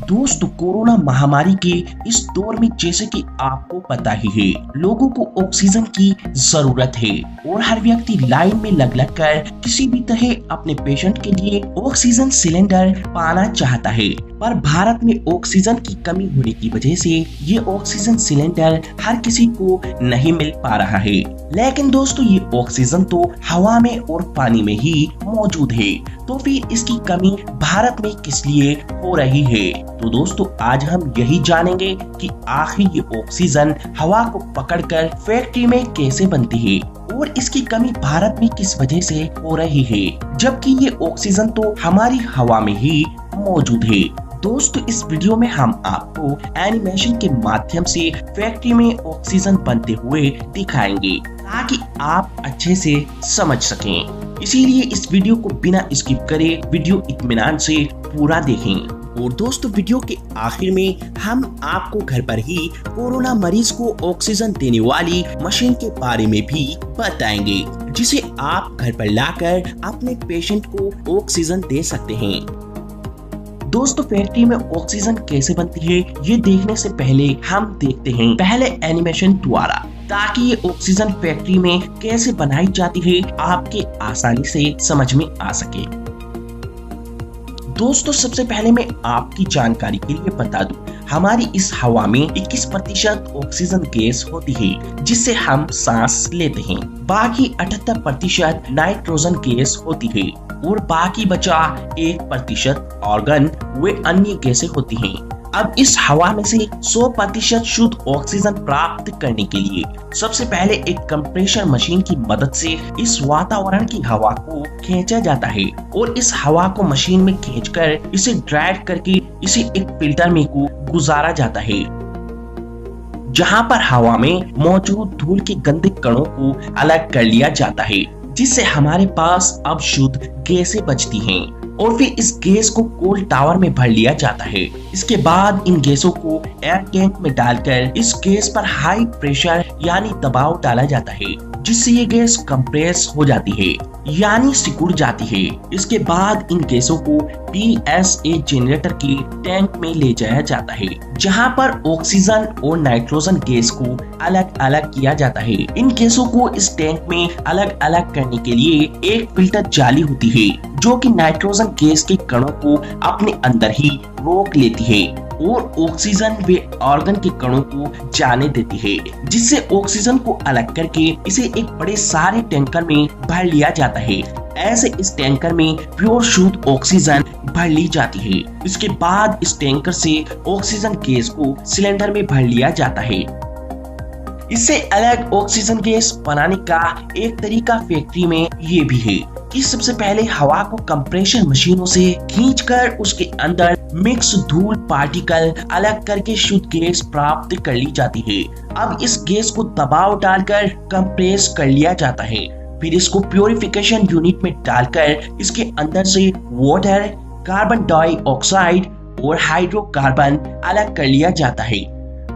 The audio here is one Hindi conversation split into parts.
दोस्तों कोरोना महामारी के इस दौर में जैसे कि आपको पता ही है, लोगों को ऑक्सीजन की जरूरत है और हर व्यक्ति लाइन में लग कर किसी भी तरह अपने पेशेंट के लिए ऑक्सीजन सिलेंडर पाना चाहता है। पर भारत में ऑक्सीजन की कमी होने की वजह से ये ऑक्सीजन सिलेंडर हर किसी को नहीं मिल पा रहा है। लेकिन दोस्तों ये ऑक्सीजन तो हवा में और पानी में ही मौजूद है, तो फिर इसकी कमी भारत में किस लिए हो रही है? तो दोस्तों आज हम यही जानेंगे कि आखिर ये ऑक्सीजन हवा को पकड़कर फैक्ट्री में कैसे बनती है और इसकी कमी भारत में किस वजह से हो रही है, जबकि ये ऑक्सीजन तो हमारी हवा में ही मौजूद है। दोस्तों इस वीडियो में हम आपको एनिमेशन के माध्यम से फैक्ट्री में ऑक्सीजन बनते हुए दिखाएंगे ताकि आप अच्छे से समझ सकें। इसीलिए इस वीडियो को बिना स्किप करे वीडियो इत्मीनान से पूरा देखें। और दोस्तों वीडियो के आखिर में हम आपको घर पर ही कोरोना मरीज को ऑक्सीजन देने वाली मशीन के बारे में भी बताएंगे, जिसे आप घर पर लाकर अपने पेशेंट को ऑक्सीजन दे सकते हैं। दोस्तों फैक्ट्री में ऑक्सीजन कैसे बनती है ये देखने से पहले हम देखते हैं पहले एनिमेशन द्वारा, ताकि ये ऑक्सीजन फैक्ट्री में कैसे बनाई जाती है आपके आसानी से समझ में आ सके। दोस्तों सबसे पहले मैं आपकी जानकारी के लिए बता दूं, हमारी इस हवा में 21% ऑक्सीजन गैस होती है जिससे हम सांस लेते हैं। बाकी 78% नाइट्रोजन गैस होती है और बाकी बचा 1% ऑर्गन वे अन्य गैसें होती हैं। अब इस हवा में से 100% शुद्ध ऑक्सीजन प्राप्त करने के लिए सबसे पहले एक कंप्रेसर मशीन की मदद से इस वातावरण की हवा को खींचा जाता है और इस हवा को मशीन में खींचकर इसे ड्राइव करके इसे एक फिल्टर में को गुजारा जाता है, जहां पर हवा में मौजूद धूल के गंदे कणों को अलग कर लिया जाता है, जिससे हमारे पास अब शुद्ध गैसें बचती हैं। और फिर इस गैस को कोल्ड टावर में भर लिया जाता है। इसके बाद इन गैसों को एयर टैंक में डालकर इस गैस पर हाई प्रेशर यानी दबाव डाला जाता है, जिससे ये गैस कंप्रेस हो जाती है यानी सिकुड़ जाती है। इसके बाद इन गैसों को PSA जनरेटर के टैंक में ले जाया जाता है, जहां पर ऑक्सीजन और नाइट्रोजन गैस को अलग अलग किया जाता है। इन गैसों को इस टैंक में अलग अलग करने के लिए एक फिल्टर जाली होती है जो कि नाइट्रोजन गैस के कणों को अपने अंदर ही रोक लेती है और ऑक्सीजन वे ऑर्गन के कणों को जाने देती है, जिससे ऑक्सीजन को अलग करके इसे एक बड़े सारे टैंकर में भर लिया जाता है। ऐसे इस टैंकर में प्योर शुद्ध ऑक्सीजन भर ली जाती है। इसके बाद इस टैंकर से ऑक्सीजन गैस को सिलेंडर में भर लिया जाता है। इससे अलग ऑक्सीजन गैस बनाने का एक तरीका फैक्ट्री में ये भी है कि सबसे पहले हवा को कंप्रेसर मशीनों से खींचकर उसके अंदर मिक्स धूल पार्टिकल अलग करके शुद्ध गैस प्राप्त कर ली जाती है। अब इस गैस को दबाव डालकर कंप्रेस कर लिया जाता है, फिर इसको प्यूरिफिकेशन यूनिट में डालकर इसके अंदर से वाटर, कार्बन डाइऑक्साइड और हाइड्रोकार्बन अलग कर लिया जाता है।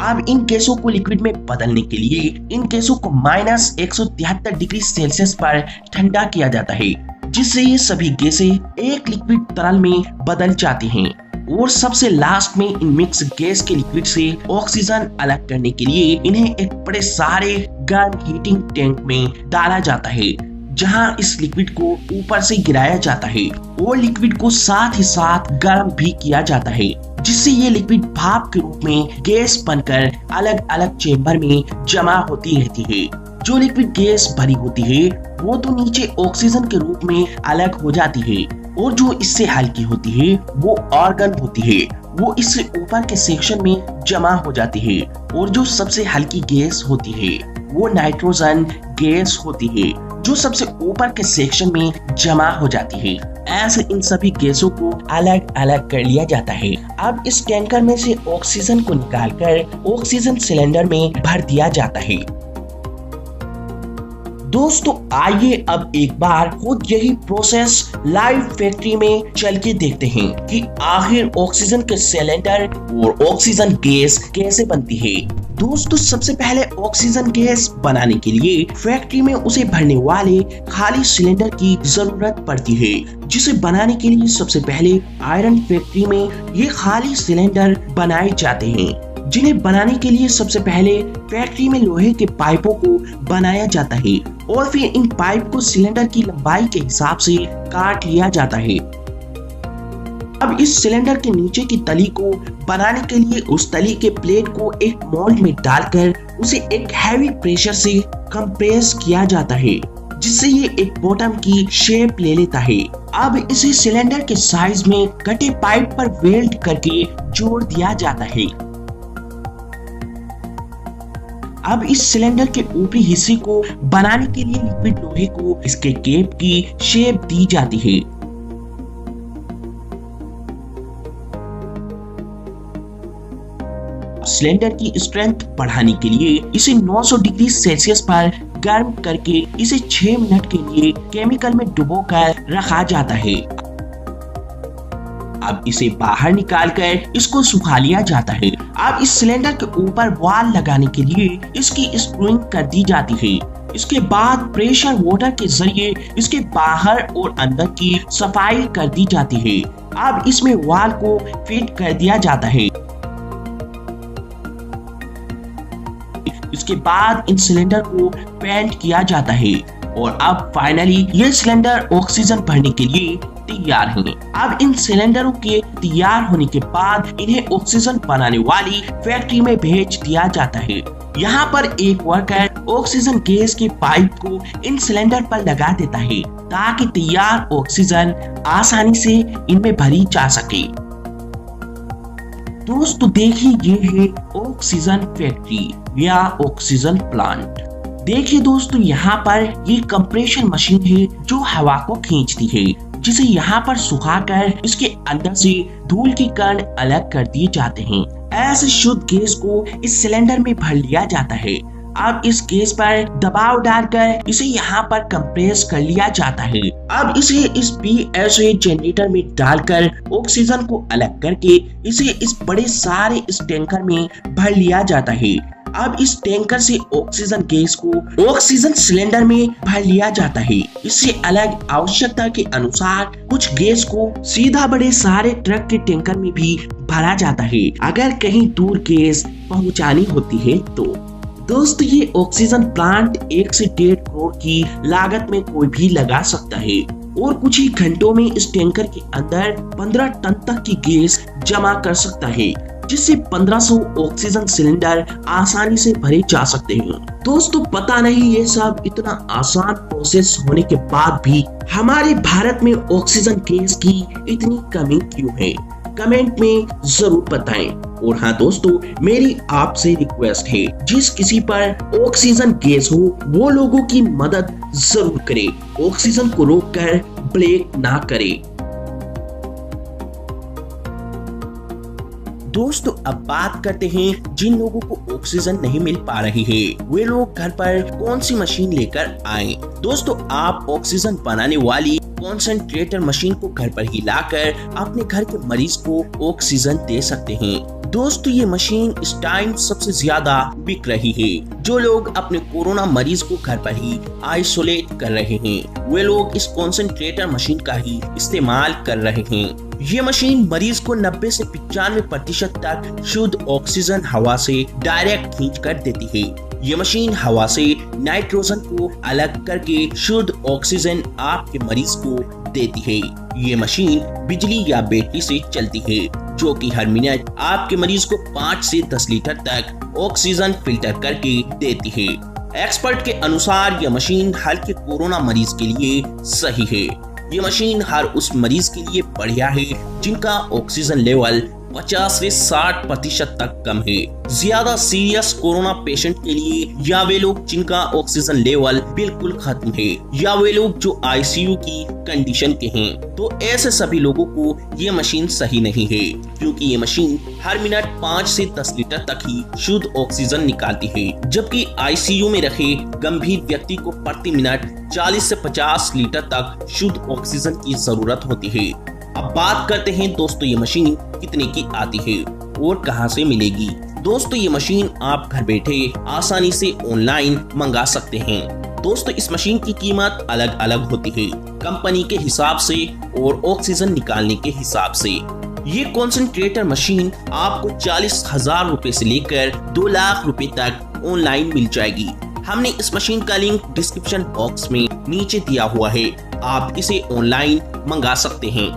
अब इन गैसों को लिक्विड में बदलने के लिए इन गैसों को -173 डिग्री सेल्सियस पर ठंडा किया जाता है, जिससे ये सभी गैसें एक लिक्विड तरल में बदल जाती हैं। और सबसे लास्ट में इन मिक्स गैस के लिक्विड से ऑक्सीजन अलग करने के लिए इन्हें एक बड़े सारे गर्म हीटिंग टैंक में डाला जाता है, जहां इस लिक्विड को ऊपर से गिराया जाता है और लिक्विड को साथ ही साथ गर्म भी किया जाता है, जिससे ये लिक्विड भाप के रूप में गैस बनकर अलग अलग चेंबर में जमा होती रहती है। जो लिक्विड गैस भरी होती है वो तो नीचे ऑक्सीजन के रूप में अलग हो जाती है और जो इससे हल्की होती है वो ऑर्गन होती है, वो इससे ऊपर के सेक्शन में जमा हो जाती है। और जो सबसे हल्की गैस होती है वो नाइट्रोजन गैस होती है, जो सबसे ऊपर के सेक्शन में जमा हो जाती है। ऐसे इन सभी गैसों को अलग अलग कर लिया जाता है। अब इस टैंकर में से ऑक्सीजन को निकालकर ऑक्सीजन सिलेंडर में भर दिया जाता है। दोस्तों आइए अब एक बार खुद यही प्रोसेस लाइव फैक्ट्री में चल के देखते हैं कि आखिर ऑक्सीजन के सिलेंडर और ऑक्सीजन गैस कैसे बनती है। दोस्तों सबसे पहले ऑक्सीजन गैस बनाने के लिए फैक्ट्री में उसे भरने वाले खाली सिलेंडर की जरूरत पड़ती है, जिसे बनाने के लिए सबसे पहले आयरन फैक्ट्री में ये खाली सिलेंडर बनाए जाते हैं, जिन्हें बनाने के लिए सबसे पहले फैक्ट्री में लोहे के पाइपों को बनाया जाता है और फिर इन पाइप को सिलेंडर की लंबाई के हिसाब से काट लिया जाता है। अब इस सिलेंडर के नीचे की तली को बनाने के लिए उस तली के प्लेट को एक मोल्ड में डालकर उसे एक हैवी प्रेशर से कंप्रेस किया जाता है, जिससे ये एक बॉटम की शेप ले लेता है। अब इसे सिलेंडर के साइज में कटे पाइप पर वेल्ड करके जोड़ दिया जाता है। अब इस सिलेंडर के ऊपरी हिस्से को बनाने के लिए लिक्विड लोहे को इसके केप की शेप दी जाती है। सिलेंडर की स्ट्रेंथ बढ़ाने के लिए इसे 900 डिग्री सेल्सियस पर गर्म करके इसे 6 मिनट के लिए केमिकल में डुबोकर रखा जाता है। अब इसे बाहर निकालकर इसको सुखा लिया जाता है। अब इस सिलेंडर के ऊपर वॉल लगाने के लिए इसकी स्क्रूइंग कर दी जाती है। इसके बाद प्रेशर वाटर के जरिए इसके बाहर और अंदर की सफाई कर दी जाती है। अब इसमें वॉल को फिट कर दिया जाता है। इसके बाद इन सिलेंडर को पेंट किया जाता है और अब फाइनली ये सिलेंडर ऑक्सीजन भरने के लिए तैयार हैं। अब इन सिलेंडरों के तैयार होने के बाद इन्हें ऑक्सीजन बनाने वाली फैक्ट्री में भेज दिया जाता है। यहाँ पर एक वर्कर ऑक्सीजन गैस के पाइप को इन सिलेंडर पर लगा देता है ताकि तैयार ऑक्सीजन आसानी से इनमें भरी जा सके। दोस्तों देखिए, ये है ऑक्सीजन फैक्ट्री या ऑक्सीजन प्लांट। देखिए दोस्तों, यहाँ पर ये कंप्रेशन मशीन है जो हवा को खींचती है, जिसे यहाँ पर सुखाकर इसके अंदर से धूल के कण अलग कर दिए जाते हैं। ऐसे शुद्ध गैस को इस सिलेंडर में भर लिया जाता है। अब इस गैस पर दबाव डालकर इसे यहाँ पर कंप्रेस कर लिया जाता है। अब इसे इस PSA जनरेटर में डालकर ऑक्सीजन को अलग करके इसे इस बड़े सारे इस टैंकर में भर लिया जाता है। अब इस टैंकर से ऑक्सीजन गैस को ऑक्सीजन सिलेंडर में भर लिया जाता है। इससे अलग आवश्यकता के अनुसार कुछ गैस को सीधा बड़े सारे ट्रक के टैंकर में भी भरा जाता है, अगर कहीं दूर गैस पहुंचानी होती है तो। दोस्तों ये ऑक्सीजन प्लांट 1 से 1.5 करोड़ की लागत में कोई भी लगा सकता है और कुछ ही घंटों में इस टैंकर के अंदर 15 टन तक की गैस जमा कर सकता है, जिससे 1500 ऑक्सीजन सिलेंडर आसानी से भरे जा सकते हैं। दोस्तों पता नहीं ये सब इतना आसान प्रोसेस होने के बाद भी हमारे भारत में ऑक्सीजन गैस की इतनी कमी क्यों है, कमेंट में जरूर बताएं। और हाँ दोस्तों, मेरी आपसे रिक्वेस्ट है, जिस किसी पर ऑक्सीजन गैस हो वो लोगों की मदद जरूर करे, ऑक्सीजन को रोककर ब्रेक ना करे। दोस्तों अब बात करते हैं जिन लोगों को ऑक्सीजन नहीं मिल पा रही है, वे लोग घर पर कौन सी मशीन लेकर आएं। दोस्तों आप ऑक्सीजन बनाने वाली कॉन्सेंट्रेटर मशीन को घर पर ही लाकर अपने घर के मरीज को ऑक्सीजन दे सकते हैं। दोस्तों ये मशीन इस टाइम सबसे ज्यादा बिक रही है। जो लोग अपने कोरोना मरीज को घर पर ही आइसोलेट कर रहे हैं, वे लोग इस कॉन्सेंट्रेटर मशीन का ही इस्तेमाल कर रहे हैं। ये मशीन मरीज को 90 से 95% तक शुद्ध ऑक्सीजन हवा से डायरेक्ट खींच कर देती है। ये मशीन हवा से नाइट्रोजन को अलग करके शुद्ध ऑक्सीजन आपके मरीज को देती है। ये मशीन बिजली या बैटरी से चलती है, जो कि हर मिनट आपके मरीज को 5 से 10 लीटर तक ऑक्सीजन फिल्टर करके देती है। एक्सपर्ट के अनुसार यह मशीन हल्के कोरोना मरीज के लिए सही है। ये मशीन हर उस मरीज के लिए बढ़िया है जिनका ऑक्सीजन लेवल 50 से 60% तक कम है। ज्यादा सीरियस कोरोना पेशेंट के लिए, या वे लोग जिनका ऑक्सीजन लेवल बिल्कुल खत्म है, या वे लोग जो ICU की कंडीशन के हैं, तो ऐसे सभी लोगों को ये मशीन सही नहीं है, क्योंकि ये मशीन हर मिनट 5 से 10 लीटर तक ही शुद्ध ऑक्सीजन निकालती है, जबकि ICU में रखे गंभीर व्यक्ति को प्रति मिनट 40 से 50 लीटर तक शुद्ध ऑक्सीजन की जरूरत होती है। अब बात करते हैं दोस्तों ये मशीन कितने की आती है और कहां से मिलेगी। दोस्तों ये मशीन आप घर बैठे आसानी से ऑनलाइन मंगा सकते हैं। दोस्तों इस मशीन की कीमत अलग अलग होती है, कंपनी के हिसाब से और ऑक्सीजन निकालने के हिसाब से। ये कॉन्सेंट्रेटर मशीन आपको 40,000 रुपए से लेकर 2 लाख रुपए तक ऑनलाइन मिल जाएगी। हमने इस मशीन का लिंक डिस्क्रिप्शन बॉक्स में नीचे दिया हुआ है, आप इसे ऑनलाइन मंगा सकते हैं।